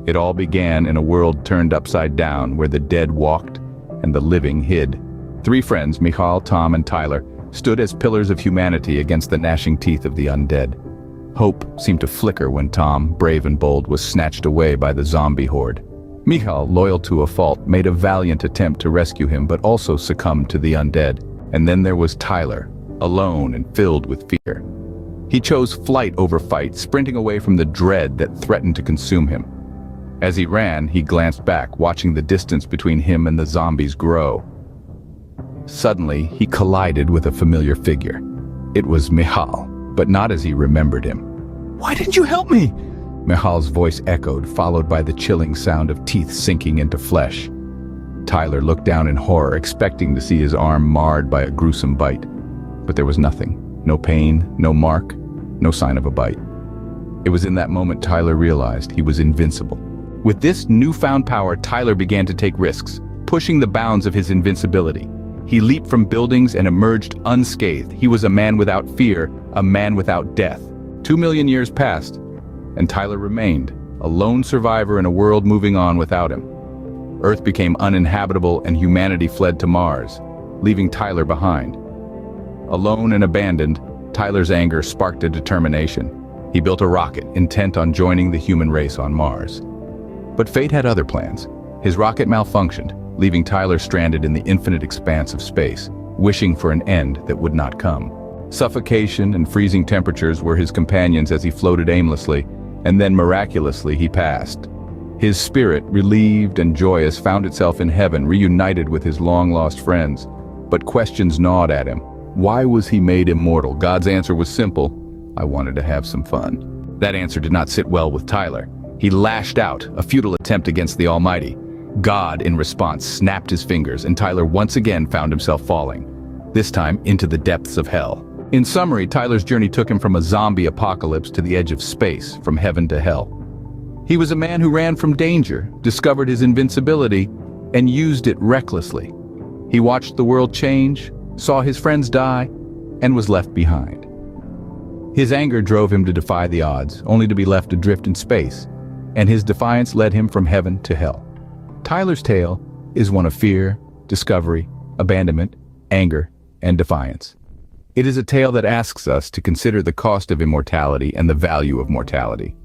It all began in a world turned upside down where the dead walked and the living hid. Three friends, Michal, Tom, and Tyler, stood as pillars of humanity against the gnashing teeth of the undead. Hope seemed to flicker when Tom, brave and bold, was snatched away by the zombie horde. Michal, loyal to a fault, made a valiant attempt to rescue him but also succumbed to the undead. And then there was Tyler, alone and filled with fear. He chose flight over fight, sprinting away from the dread that threatened to consume him. As he ran, he glanced back, watching the distance between him and the zombies grow. Suddenly, he collided with a familiar figure. It was Michal, but not as he remembered him. "Why didn't you help me?" Michal's voice echoed, followed by the chilling sound of teeth sinking into flesh. Tyler looked down in horror, expecting to see his arm marred by a gruesome bite. But there was nothing. No pain, no mark, no sign of a bite. It was in that moment Tyler realized he was invincible. With this newfound power, Tyler began to take risks, pushing the bounds of his invincibility. He leaped from buildings and emerged unscathed. He was a man without fear, a man without death. 2 million years passed, and Tyler remained, a lone survivor in a world moving on without him. Earth became uninhabitable and humanity fled to Mars, leaving Tyler behind. Alone and abandoned, Tyler's anger sparked a determination. He built a rocket, intent on joining the human race on Mars. But fate had other plans. His rocket malfunctioned, leaving Tyler stranded in the infinite expanse of space, wishing for an end that would not come. Suffocation and freezing temperatures were his companions as he floated aimlessly, and then miraculously he passed. His spirit, relieved and joyous, found itself in heaven, reunited with his long-lost friends. But questions gnawed at him. Why was he made immortal? God's answer was simple: I wanted to have some fun. That answer did not sit well with Tyler. He lashed out, a futile attempt against the Almighty. God, in response, snapped his fingers, and Tyler once again found himself falling, this time into the depths of hell. In summary, Tyler's journey took him from a zombie apocalypse to the edge of space, from heaven to hell. He was a man who ran from danger, discovered his invincibility, and used it recklessly. He watched the world change, saw his friends die, and was left behind. His anger drove him to defy the odds, only to be left adrift in space, and his defiance led him from heaven to hell. Tyler's tale is one of fear, discovery, abandonment, anger, and defiance. It is a tale that asks us to consider the cost of immortality and the value of mortality.